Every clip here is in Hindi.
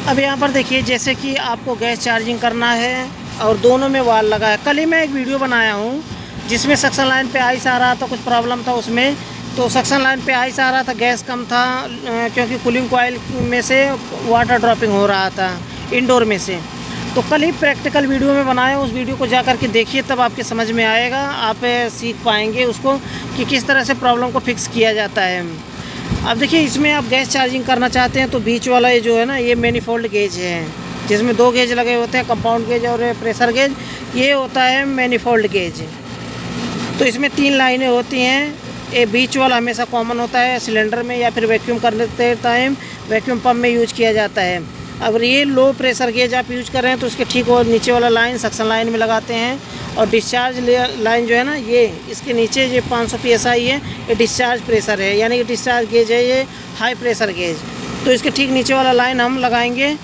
अब यहाँ पर देखिए, जैसे कि आपको गैस चार्जिंग करना है और दोनों में वाल लगा है। कल ही मैं एक वीडियो बनाया हूँ जिसमें सक्शन लाइन पे आइस आ रहा था, कुछ प्रॉब्लम था उसमें। तो सक्शन लाइन पे आइस आ रहा था, गैस कम था, क्योंकि कूलिंग कॉइल में से वाटर ड्रॉपिंग हो रहा था इंडोर में से। तो कल ही प्रैक्टिकल वीडियो में बनाया, उस वीडियो को जा कर के देखिए, तब आपके समझ में आएगा, आप सीख पाएंगे उसको कि किस तरह से प्रॉब्लम को फिक्स किया जाता है। अब देखिए, इसमें आप गैस चार्जिंग करना चाहते हैं तो बीच वाला ये जो है ना, ये मैनिफोल्ड गेज है, जिसमें 2 गेज लगे होते हैं, कंपाउंड गेज और प्रेशर गेज। ये होता है मैनिफोल्ड गेज। तो इसमें 3 लाइनें होती हैं। ये बीच वाला हमेशा कॉमन होता है सिलेंडर में या फिर वैक्यूम करते टाइम वैक्यूम पंप में यूज किया जाता है। अगर ये लो प्रेशर गेज आप यूज कर रहे हैं तो उसके ठीक और नीचे वाला लाइन सक्शन लाइन में लगाते हैं। और डिस्चार्ज लाइन जो है ना, ये इसके नीचे ये 500 PSI है, ये डिस्चार्ज प्रेशर है, यानी कि डिस्चार्ज गेज है ये हाई प्रेशर गेज। तो इसके ठीक नीचे वाला लाइन हम लगाएंगे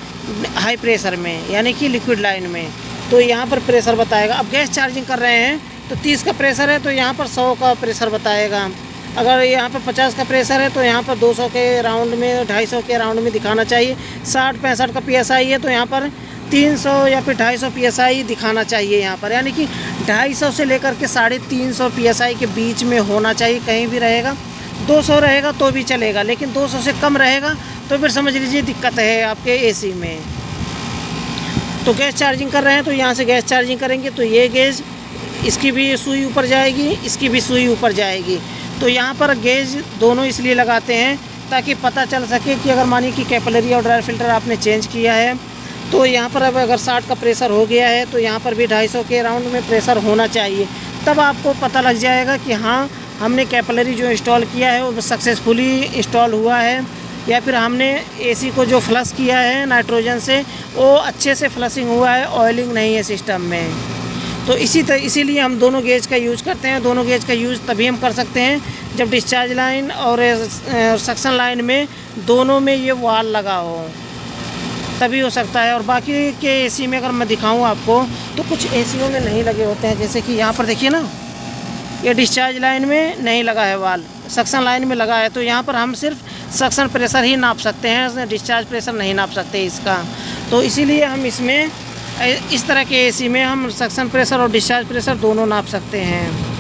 हाई प्रेशर में, यानी कि लिक्विड लाइन में। तो यहाँ पर प्रेशर बताएगा। अब गैस चार्जिंग कर रहे हैं तो 30 का प्रेशर है तो यहाँ पर 100 का प्रेशर बताएगा। अगर यहाँ पर 50 का प्रेशर है तो यहाँ पर 200 के राउंड में, 250 के राउंड में दिखाना चाहिए। 60-65 का PSI है तो यहाँ पर 300 या फिर 250 PSI दिखाना चाहिए यहाँ पर, यानी कि 250 से लेकर के 350 PSI के बीच में होना चाहिए। कहीं भी रहेगा 200 रहेगा तो भी चलेगा, लेकिन 200 से कम रहेगा तो फिर समझ लीजिए दिक्कत है आपके AC में। तो गैस चार्जिंग कर रहे हैं तो यहाँ से गैस चार्जिंग करेंगे तो ये गेज, इसकी भी सुई ऊपर जाएगी, इसकी भी सुई ऊपर जाएगी। तो यहाँ पर गेज दोनों इसलिए लगाते हैं ताकि पता चल सके कि अगर मानिए कि कैपिलरी और ड्राई फिल्टर आपने चेंज किया है तो यहाँ पर अब अगर 60 का प्रेशर हो गया है तो यहाँ पर भी 250 के राउंड में प्रेशर होना चाहिए। तब आपको पता लग जाएगा कि हाँ, हमने कैपिलरी जो इंस्टॉल किया है वो सक्सेसफुली इंस्टॉल हुआ है, या फिर हमने AC को जो फ्लश किया है नाइट्रोजन से वो अच्छे से फ्लशिंग हुआ है, ऑयलिंग नहीं है सिस्टम में। तो इसीलिए हम दोनों गेज का यूज़ करते हैं। दोनों गेज का यूज़ तभी हम कर सकते हैं जब डिस्चार्ज लाइन और सक्शन लाइन में दोनों में ये वाल लगा हो, तभी हो सकता है। और बाकी के AC में अगर मैं दिखाऊं आपको तो कुछ ACओं में नहीं लगे होते हैं, जैसे कि यहाँ पर देखिए ना, ये डिस्चार्ज लाइन में नहीं लगा है वाल, सक्शन लाइन में लगा है। तो यहाँ पर हम सिर्फ सक्शन प्रेशर ही नाप सकते हैं, डिस्चार्ज प्रेशर नहीं नाप सकते इसका। तो इसीलिए हम इसमें इस तरह के AC में हम सक्शन प्रेशर और डिस्चार्ज प्रेशर दोनों नाप सकते हैं।